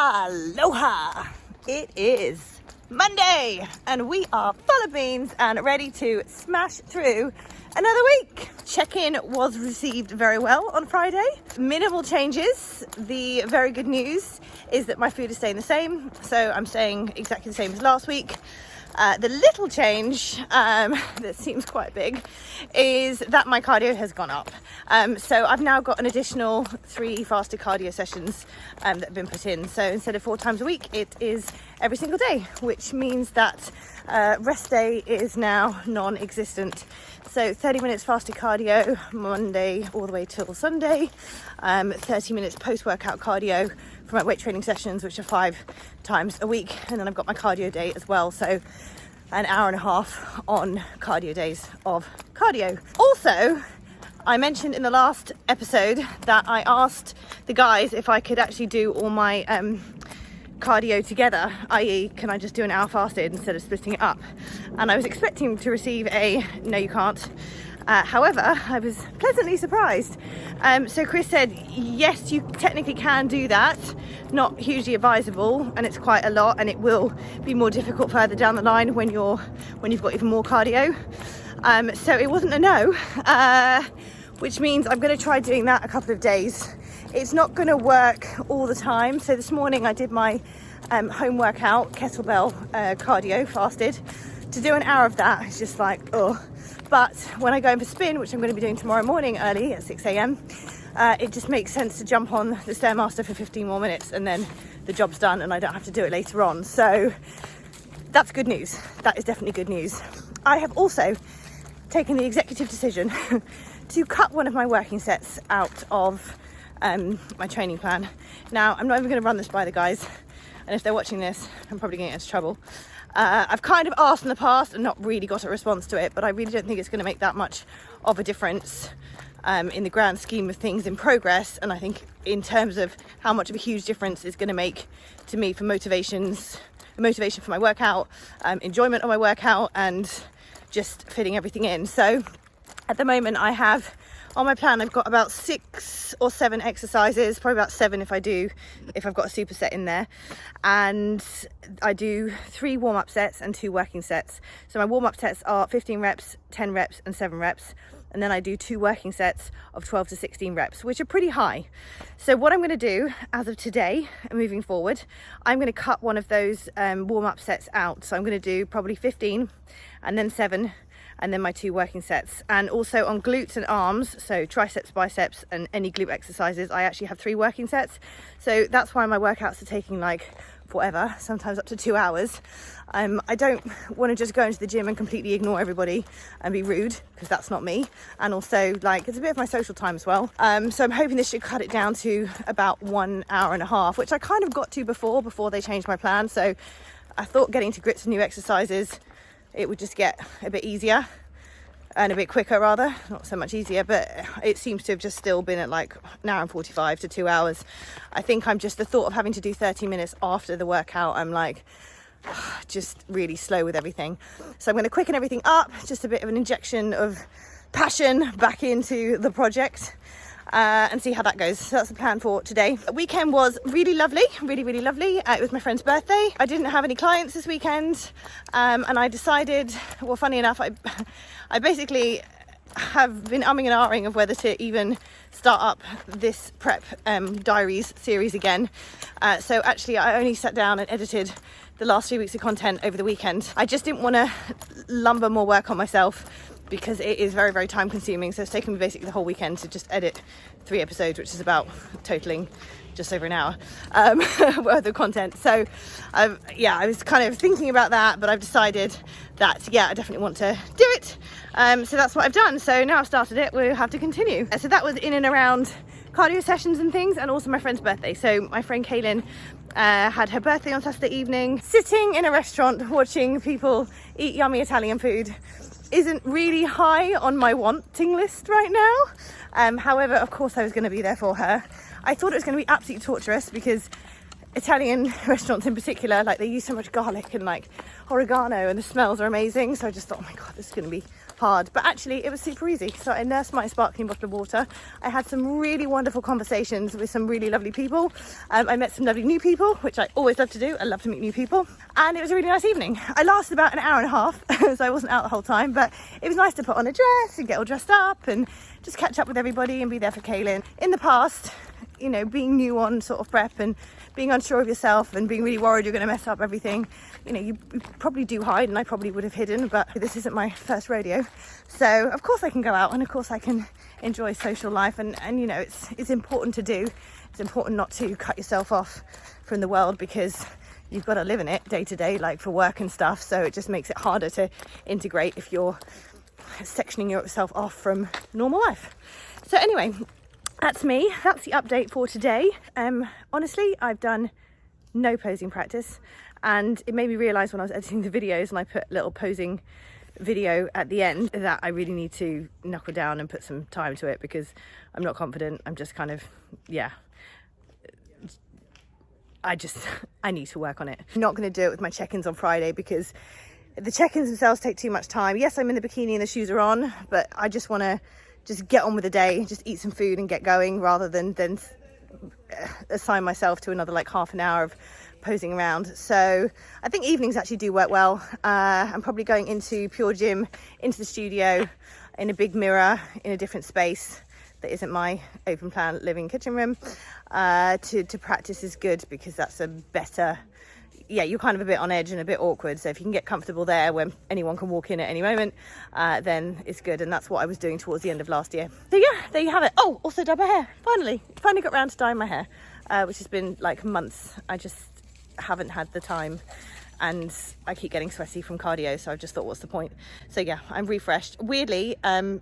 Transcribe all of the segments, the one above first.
Aloha! It is Monday and we are full of beans and ready to smash through another week. Check-in was received very well on Friday. Minimal changes. The very good news is that my food is staying the same, so I'm staying exactly the same as last week. The little change that seems quite big is that my cardio has gone up. So I've now got an additional 3 fasted cardio sessions that have been put in. So instead of 4 times a week, it is every single day, which means that rest day is now non-existent. So 30 minutes fasted cardio Monday all the way till Sunday, 30 minutes post-workout cardio for my weight training sessions, which are 5 times a week, and then I've got my cardio day as well, so an hour and a half on cardio days of cardio. Also, I mentioned in the last episode that I asked the guys if I could actually do all my cardio together, i.e. can I just do an hour fasted instead of splitting it up, and I was expecting to receive a no you can't. However, I was pleasantly surprised. So Chris said, yes, you technically can do that, not hugely advisable, and it's quite a lot, and it will be more difficult further down the line when you've got even more cardio. So it wasn't a no, which means I'm going to try doing that a couple of days. It's not going to work all the time. So this morning I did my home workout, kettlebell cardio, fasted. To do an hour of that, it's just like, oh. But when I go in for spin, which I'm going to be doing tomorrow morning early at 6 a.m, it just makes sense to jump on the Stairmaster for 15 more minutes and then the job's done and I don't have to do it later on. So that's good news. That is definitely good news. I have also taken the executive decision to cut one of my working sets out of my training plan. Now, I'm not even going to run this by the guys, and if they're watching this, I'm probably going to get into trouble. I've kind of asked in the past and not really got a response to it, but I really don't think it's going to make that much of a difference in the grand scheme of things in progress. And I think in terms of how much of a huge difference it's going to make to me for motivation for my workout, enjoyment of my workout, and just fitting everything in. So at the moment I have on my plan, I've got about 6 or 7 exercises, probably about 7 if I've got a superset in there. And I do 3 warm-up sets and 2 working sets. So my warm-up sets are 15 reps, 10 reps and 7 reps. And then I do 2 working sets of 12 to 16 reps, which are pretty high. So what I'm going to do as of today and moving forward, I'm going to cut one of those warm-up sets out. So I'm going to do probably 15 and then 7 and then my 2 working sets. And also on glutes and arms, so triceps, biceps and any glute exercises, I actually have 3 working sets. So that's why my workouts are taking like forever, sometimes up to 2 hours. I don't want to just go into the gym and completely ignore everybody and be rude, because that's not me. And also, like, it's a bit of my social time as well. So I'm hoping this should cut it down to about 1 hour and a half, which I kind of got to before they changed my plan. So I thought getting to grips with new exercises, it would just get a bit easier and a bit quicker, rather, not so much easier, but it seems to have just still been at like an hour and 45 to 2 hours. I think I'm just, the thought of having to do 30 minutes after the workout, I'm like just really slow with everything. So I'm going to quicken everything up, just a bit of an injection of passion back into the project, and see how that goes. So that's the plan for today. The weekend was really lovely, really lovely. It was my friend's birthday. I didn't have any clients this weekend, and I decided, well, funny enough, I basically have been umming and ahhing of whether to even start up this prep diaries series again. So actually I only sat down and edited the last 3 weeks of content over the weekend. I just didn't want to lumber more work on myself, because it is very time consuming. So it's taken me basically the whole weekend to just edit 3 episodes, which is about totaling just over an hour worth of content. So yeah, I was kind of thinking about that, but I've decided that, yeah, I definitely want to do it. So that's what I've done. So now I've started it, we'll have to continue. So that was in and around cardio sessions and things, and also my friend's birthday. So my friend Kaylin had her birthday on Saturday evening. Sitting in a restaurant watching people eat yummy Italian food isn't really high on my wanting list right now. However, of course I was going to be there for her. I thought it was going to be absolutely torturous, because Italian restaurants in particular, like they use so much garlic and like oregano, and the smells are amazing. So I just thought, oh my God, this is going to be hard. But actually it was super easy. So I nursed my sparkling bottle of water. I had some really wonderful conversations with some really lovely people. I met some lovely new people, which I always love to do. I love to meet new people. And it was a really nice evening. I lasted about an hour and a half, so I wasn't out the whole time, but it was nice to put on a dress and get all dressed up and just catch up with everybody and be there for Kaylin. In the past, you know, being new on sort of prep and being unsure of yourself and being really worried you're going to mess up everything, you know, you probably do hide, and I probably would have hidden, but this isn't my first rodeo. So of course I can go out and of course I can enjoy social life, and you know, it's important to do. It's important not to cut yourself off from the world, because you've got to live in it day to day, like for work and stuff. So it just makes it harder to integrate if you're sectioning yourself off from normal life. So anyway, that's me. That's the update for today. Honestly, I've done no posing practice, and it made me realise when I was editing the videos and I put a little posing video at the end that I really need to knuckle down and put some time to it, because I'm not confident. I'm just kind of, yeah, I need to work on it. I'm not going to do it with my check-ins on Friday, because the check-ins themselves take too much time. Yes, I'm in the bikini and the shoes are on, but I just want to just get on with the day, just eat some food and get going, rather than assign myself to another like half an hour of posing around. So I think evenings actually do work well. I'm probably going into Pure Gym, into the studio, in a big mirror, in a different space that isn't my open plan living kitchen room, to practice is good, because that's a better, yeah, you're kind of a bit on edge and a bit awkward. So if you can get comfortable there when anyone can walk in at any moment, then it's good. And that's what I was doing towards the end of last year. So yeah, there you have it. Oh, also dye my hair. Finally got around to dyeing my hair, which has been like months. I just haven't had the time, and I keep getting sweaty from cardio. So I've just thought, what's the point? So yeah, I'm refreshed. Weirdly,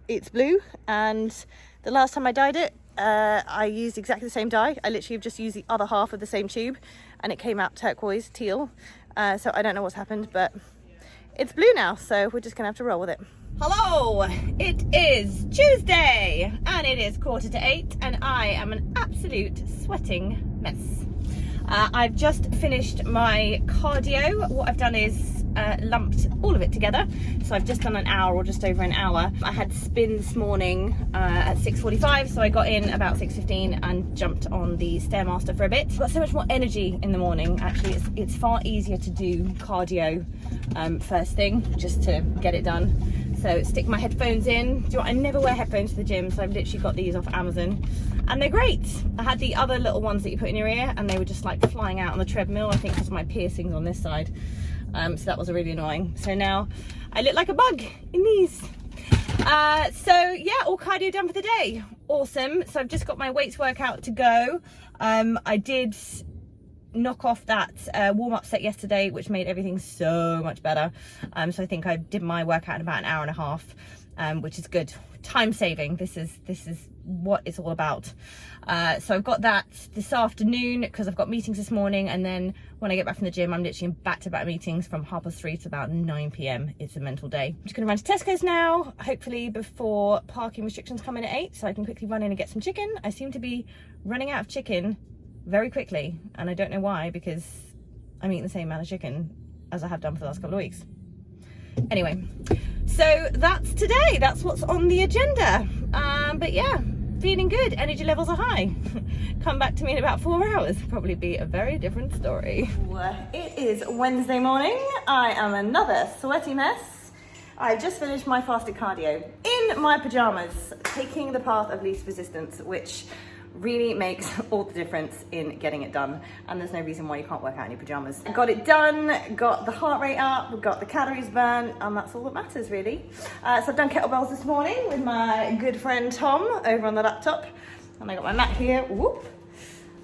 it's blue, and the last time I dyed it, I used exactly the same dye. I literally have just used the other half of the same tube, and it came out turquoise teal. So I don't know what's happened, but it's blue now, so we're just gonna have to roll with it. Hello, it is Tuesday and it is 7:45, and I am an absolute sweating mess. I've just finished my cardio. What I've done is lumped all of it together. So I've just done an hour, or just over an hour. I had spin this morning at 6:45, so I got in about 6:15 and jumped on the Stairmaster for a bit. I've got so much more energy in the morning. Actually, it's far easier to do cardio first thing, just to get it done. So stick my headphones in. Do you know what? I never wear headphones to the gym, so I've literally got these off Amazon, and they're great. I had the other little ones that you put in your ear, and they were just like flying out on the treadmill, I think because of my piercings on this side. So that was really annoying. So now I look like a bug in these. So yeah, all cardio done for the day. Awesome. So I've just got my weights workout to go. I did knock off that warm-up set yesterday, which made everything so much better. So I think I did my workout in about an hour and a half, which is good. Time saving. This is what it's all about. So I've got that this afternoon, because I've got meetings this morning, and then when I get back from the gym, I'm literally in back-to-back meetings from 3:30 to about 9 PM. It's a mental day. I'm just gonna run to Tesco's now, hopefully before parking restrictions come in at 8, so I can quickly run in and get some chicken. I seem to be running out of chicken very quickly, and I don't know why, because I'm eating the same amount of chicken as I have done for the last couple of weeks. Anyway, so that's today. That's what's on the agenda. But yeah, feeling good. Energy levels are high. Come back to me in about 4 hours. Probably be a very different story. It is Wednesday morning. I am another sweaty mess. I've just finished my fasted cardio in my pajamas, taking the path of least resistance, which really makes all the difference in getting it done, and there's no reason why you can't work out in your pajamas. Got it done, got the heart rate up, got the calories burnt, and that's all that matters really. So I've done kettlebells this morning with my good friend Tom over on the laptop, and I got my mat here, whoop,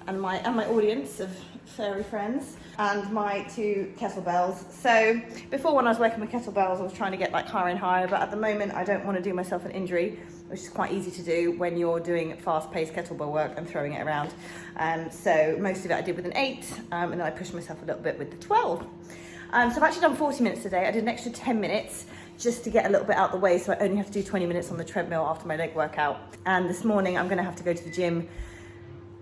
and my audience of furry friends, and my 2 kettlebells. So before, when I was working with kettlebells, I was trying to get like higher and higher, but at the moment I don't want to do myself an injury, which is quite easy to do when you're doing fast-paced kettlebell work and throwing it around. So most of it I did with an 8, and then I pushed myself a little bit with the 12. So I've actually done 40 minutes today. I did an extra 10 minutes just to get a little bit out the way, so I only have to do 20 minutes on the treadmill after my leg workout. And this morning I'm gonna have to go to the gym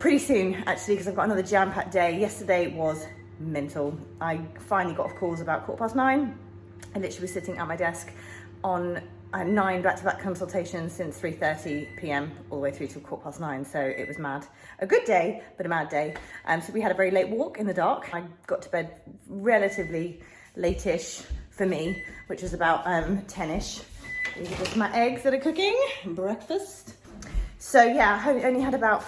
pretty soon actually, because I've got another jam-packed day. Yesterday was mental. I finally got off calls about 9:15. I literally was sitting at my desk on 9 back-to-back consultations since 3:30 p.m. all the way through to 9:15, so it was mad. A good day, but a mad day. So we had a very late walk in the dark. I got to bed relatively late-ish for me, which was about 10-ish. These are just my eggs that are cooking, breakfast. So yeah, I only had about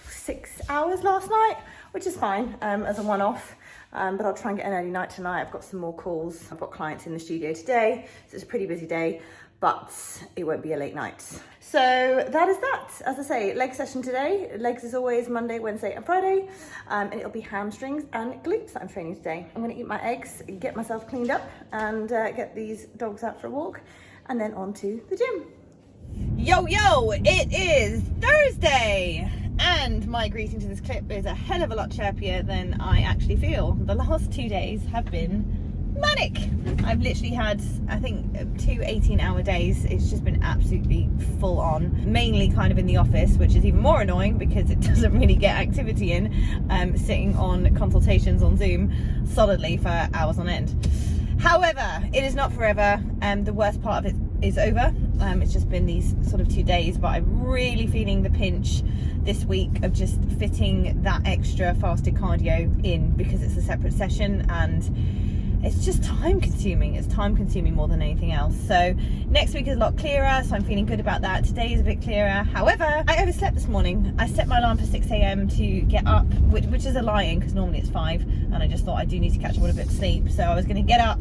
6 hours last night, which is fine as a one-off. But I'll try and get an early night tonight. I've got some more calls. I've got clients in the studio today, so it's a pretty busy day, but it won't be a late night. So that is that. As I say, leg session today. Legs is always Monday, Wednesday and Friday. And it'll be hamstrings and glutes that I'm training today. I'm gonna eat my eggs, get myself cleaned up and get these dogs out for a walk and then on to the gym. Yo, it is Thursday. And my greeting to this clip is a hell of a lot chirpier than I actually feel. The last 2 days have been manic. I've literally had, I think, 2 18-hour days. It's just been absolutely full on, mainly kind of in the office, which is even more annoying because it doesn't really get activity in, sitting on consultations on Zoom solidly for hours on end. However, it is not forever, and the worst part of it is over. It's just been these sort of 2 days, but I'm really feeling the pinch this week of just fitting that extra fasted cardio in, because it's a separate session and it's just time consuming. It's time consuming more than anything else. So next week is a lot clearer, so I'm feeling good about that. Today is a bit clearer. However, I overslept this morning. I set my alarm for 6 a.m. to get up, which is a lie-in because normally it's 5, and I just thought I do need to catch up on a bit of sleep. So I was going to get up,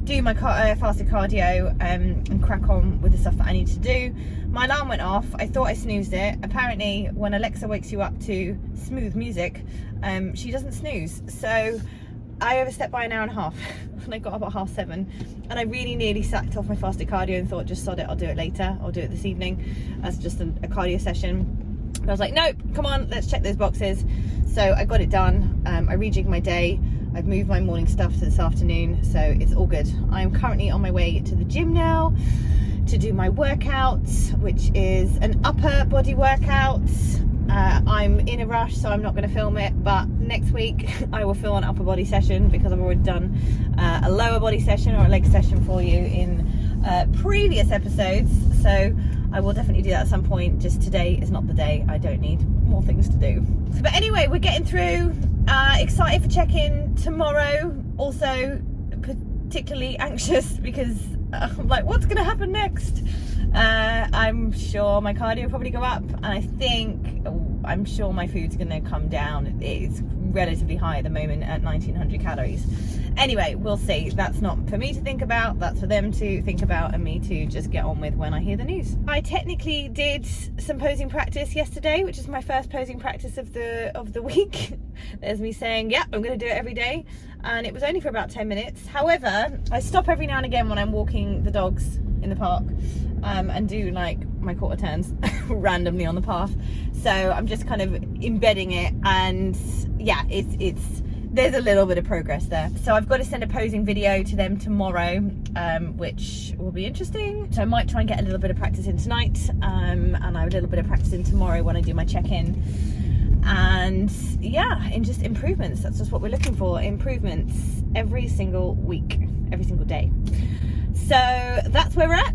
do my fasted cardio and crack on with the stuff that I need to do. My alarm went off. I thought I snoozed it. Apparently when Alexa wakes you up to smooth music, she doesn't snooze. So I overstepped by an hour and a half and I got up at 7:30, and I really nearly sacked off my fasted cardio and thought, just sod it, I'll do it later. I'll do it this evening as just a cardio session. But I was like, nope, come on, let's check those boxes. So I got it done. I rejigged my day. I've moved my morning stuff to this afternoon, so it's all good. I'm currently on my way to the gym now to do my workout, which is an upper body workout. I'm in a rush, so I'm not going to film it, but next week I will film an upper body session because I've already done a lower body session or a leg session for you in previous episodes. So I will definitely do that at some point. Just today is not the day. I don't need more things to do. But anyway, we're getting through. Excited for check-in tomorrow. Also particularly anxious because I'm like, what's going to happen next? I'm sure my cardio will probably go up, and I'm sure my food's going to come down. It's relatively high at the moment at 1900 calories. Anyway, we'll see. That's not for me to think about, that's for them to think about and me to just get on with when I hear the news. I technically did some posing practice yesterday, which is my first posing practice of the week. There's me saying, yeah, I'm going to do it every day, and it was only for about 10 minutes. However, I stop every now and again when I'm walking the dogs in the park and do like my quarter turns randomly on the path. So I'm just kind of embedding it, and yeah, there's a little bit of progress there. So I've got to send a posing video to them tomorrow, which will be interesting. So I might try and get a little bit of practice in tonight, and I have a little bit of practice in tomorrow when I do my check-in. And yeah, in just improvements. That's just what we're looking for, improvements every single week, every single day. So that's where we're at.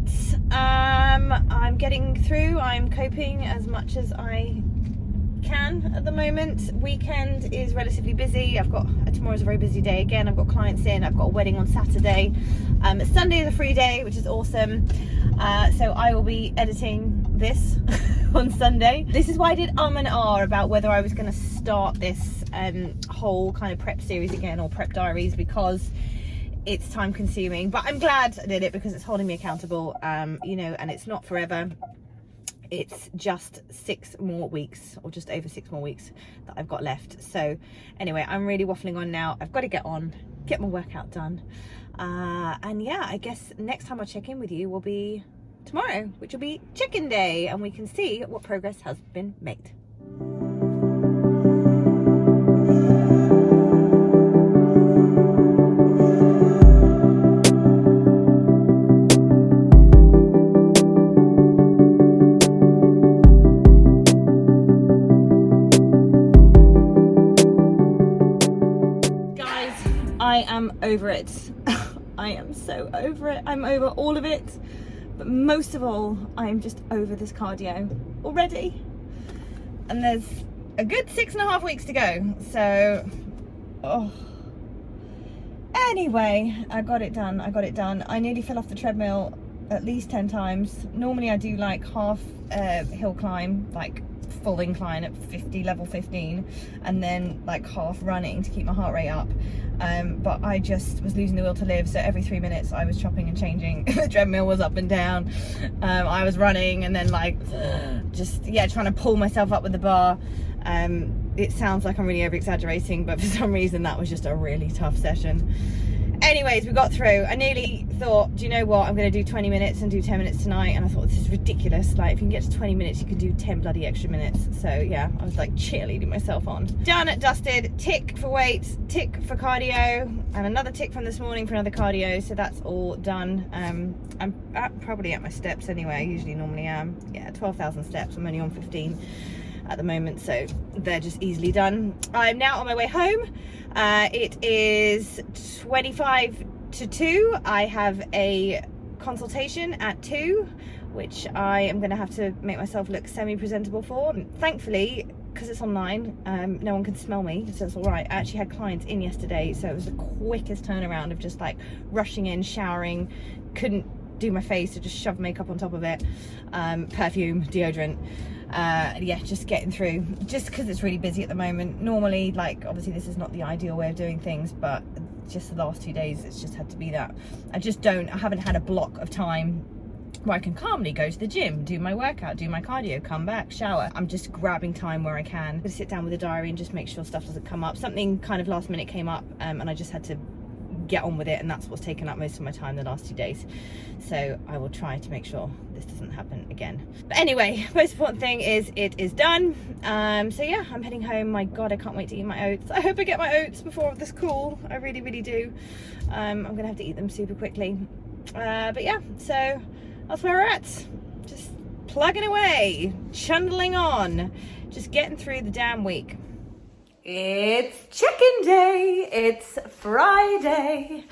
I'm getting through. I'm coping as much as I can at the moment. Weekend is relatively busy. Tomorrow's a very busy day again. I've got clients in. I've got a wedding on Saturday. Sunday is a free day, which is awesome. So I will be editing this on Sunday. This is why I did and ah about whether I was going to start this whole kind of prep series again, or prep diaries, because it's time consuming. But I'm glad I did it because it's holding me accountable, you know, and it's not forever. It's just 6 more weeks, or just over 6 more weeks that I've got left. So anyway, I'm really waffling on now. I've got to get my workout done. And yeah, I guess next time I check in with you will be tomorrow, which will be check-in day, and we can see what progress has been made. I am over it. I am so over it. I'm over all of it. But most of all, I'm just over this cardio already. And there's a good 6.5 weeks to go. So, oh. Anyway, I got it done. I nearly fell off the treadmill at least 10 times. Normally I do like half hill climb, like full incline at level 15, and then like half running to keep my heart rate up. But I just was losing the will to live, so every 3 minutes I was chopping and changing. The treadmill was up and down. I was running and then like just trying to pull myself up with the bar. It sounds like I'm really over exaggerating, but for some reason that was just a really tough session. Anyways, we got through. I nearly thought, do you know what, I'm going to do 20 minutes and do 10 minutes tonight, and I thought, this is ridiculous. Like, if you can get to 20 minutes, you can do 10 bloody extra minutes. So yeah, I was like cheerleading myself on. Done, dusted, tick for weights, tick for cardio, and another tick from this morning for another cardio. So that's all done. I'm probably at my steps anyway. I usually normally am. Yeah, 12,000 steps. I'm only on 15 at the moment, so they're just easily done. I'm now on my way home. It is 25 to 2. I have a consultation at 2, which I am going to have to make myself look semi-presentable for. Thankfully, because it's online, no one can smell me, so it's all right. I actually had clients in yesterday, so it was the quickest turnaround of just like rushing in, showering, couldn't do my face, so just shoved makeup on top of it, perfume, deodorant. Yeah, just getting through, just because it's really busy at the moment. Normally, like, obviously this is not the ideal way of doing things, but just the last 2 days it's just had to be that. I haven't had a block of time where I can calmly go to the gym, do my workout, do my cardio, come back, shower. I'm just grabbing time where I can. I'm gonna sit down with a diary and just make sure stuff doesn't come up. Something kind of last minute came up, and I just had to get on with it, and that's what's taken up most of my time the last 2 days. So I will try to make sure this doesn't happen again. But anyway, most important thing is it is done. So yeah, I'm heading home. My god, I can't wait to eat my oats. I hope I get my oats before this call. I really, really do. I'm gonna have to eat them super quickly. But yeah, so that's where we're at. Just plugging away, chundling on, just getting through the damn week. It's check-in day, it's Friday,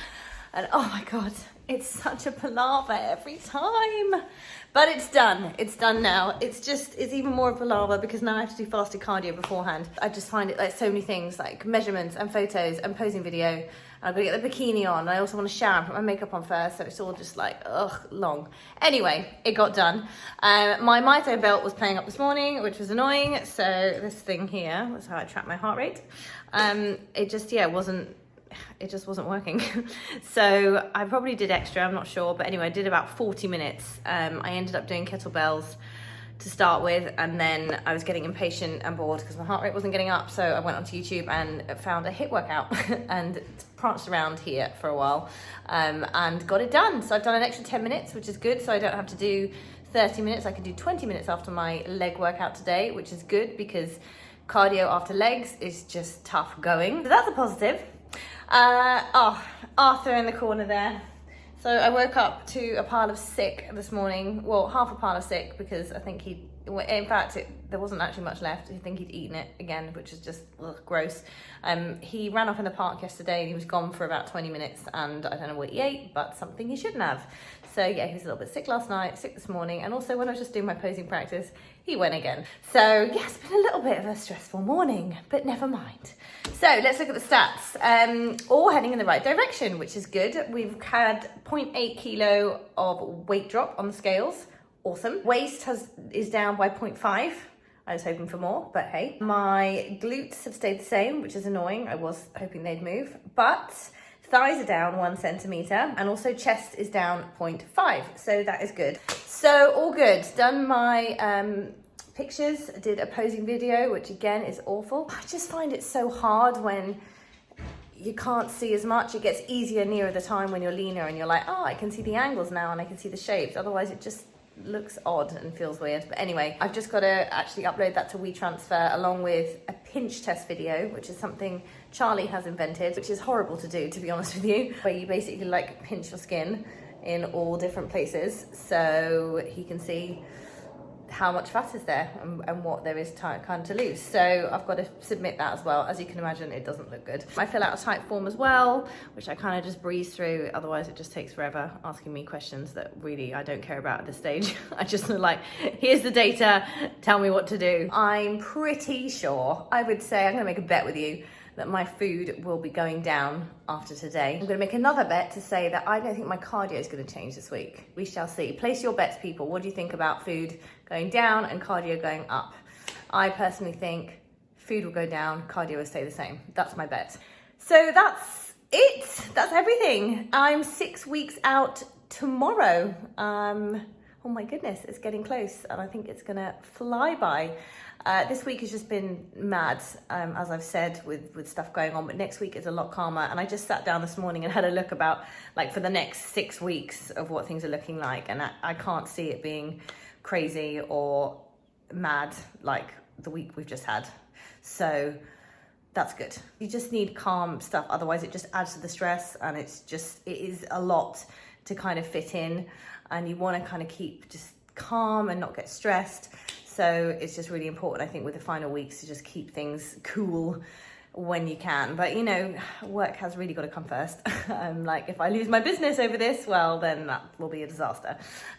and oh my god, it's such a palaver every time, but it's done now. It's even more of a palaver because now I have to do fasted cardio beforehand. I just find it like so many things, like measurements and photos and posing video. I've got to get the bikini on. I also want to shower and put my makeup on first, so it's all just like, ugh, long. Anyway, it got done. My mytone belt was playing up this morning, which was annoying. So this thing here was how I track my heart rate. It just wasn't working. So I probably did extra, I'm not sure. But anyway, I did about 40 minutes. I ended up doing kettlebells to start with, and then I was getting impatient and bored because my heart rate wasn't getting up, so I went onto YouTube and found a HIIT workout and pranced around here for a while, and got it done. So I've done an extra 10 minutes, which is good, so I don't have to do 30 minutes. I can do 20 minutes after my leg workout today, which is good because cardio after legs is just tough going. So that's a positive. Arthur in the corner there. So I woke up to a pile of sick this morning. Well, half a pile of sick, because I think there wasn't actually much left. I think he'd eaten it again, which is just gross. He ran off in the park yesterday and he was gone for about 20 minutes, and I don't know what he ate, but something he shouldn't have. So yeah, he was a little bit sick last night, sick this morning, and also when I was just doing my posing practice, he went again. So yeah, it's been a little bit of a stressful morning, but never mind. So let's look at the stats. All heading in the right direction, which is good. We've had 0.8 kilo of weight drop on the scales. Awesome. Waist is down by 0.5. I was hoping for more, but hey. My glutes have stayed the same, which is annoying. I was hoping they'd move, but thighs are down 1 centimeter, and also chest is down 0.5. So that is good. So all good. Done my pictures, did a posing video, which again is awful. I just find it so hard when you can't see as much. It gets easier nearer the time when you're leaner and you're like, oh, I can see the angles now and I can see the shapes. Otherwise it just looks odd and feels weird. But anyway, I've just got to actually upload that to WeTransfer along with a pinch test video, which is something Charlie has invented, which is horrible to do, to be honest with you, where you basically like pinch your skin in all different places so he can see how much fat is there and what there is kind of to lose. So I've got to submit that as well. As you can imagine, it doesn't look good. I fill out a type form as well, which I kind of just breeze through. Otherwise, it just takes forever asking me questions that really I don't care about at this stage. I just like, here's the data, tell me what to do. I'm pretty sure, I would say, I'm gonna make a bet with you that my food will be going down after today. I'm gonna make another bet to say that I don't think my cardio is gonna change this week. We shall see. Place your bets, people. What do you think about food going down and cardio going up? I personally think food will go down, cardio will stay the same. That's my bet. So that's it. That's everything. I'm 6 weeks out tomorrow. Oh my goodness, it's getting close and I think it's gonna fly by. This week has just been mad, as I've said, with stuff going on, but next week is a lot calmer. And I just sat down this morning and had a look about, like, for the next 6 weeks of what things are looking like. And I can't see it being crazy or mad like the week we've just had. So that's good. You just need calm stuff. Otherwise it just adds to the stress, and it is a lot to kind of fit in, and you want to kind of keep just calm and not get stressed. So it's just really important, I think, with the final weeks to just keep things cool when you can. But, you know, work has really got to come first. Like, if I lose my business over this, well, then that will be a disaster.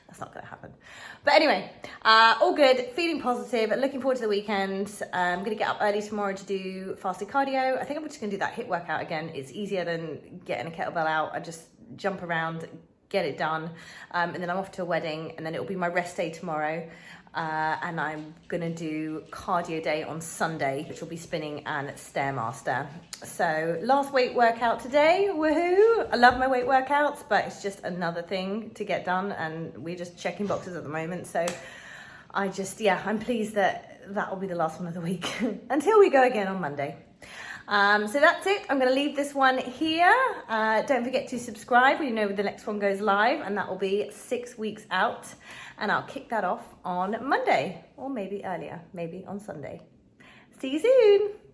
That's not going to happen. But anyway, all good, feeling positive, looking forward to the weekend. I'm going to get up early tomorrow to do fasted cardio. I think I'm just going to do that HIIT workout again. It's easier than getting a kettlebell out. I just jump around, get it done, and then I'm off to a wedding, and then it'll be my rest day tomorrow. And I'm gonna do cardio day on Sunday, which will be spinning and Stairmaster. So last weight workout today, woohoo! I love my weight workouts, but it's just another thing to get done, and we're just checking boxes at the moment. So I'm pleased that that will be the last one of the week until we go again on Monday. So that's it. I'm going to leave this one here. Don't forget to subscribe when you know when the next one goes live, and that will be 6 weeks out. And I'll kick that off on Monday, or maybe earlier, maybe on Sunday. See you soon.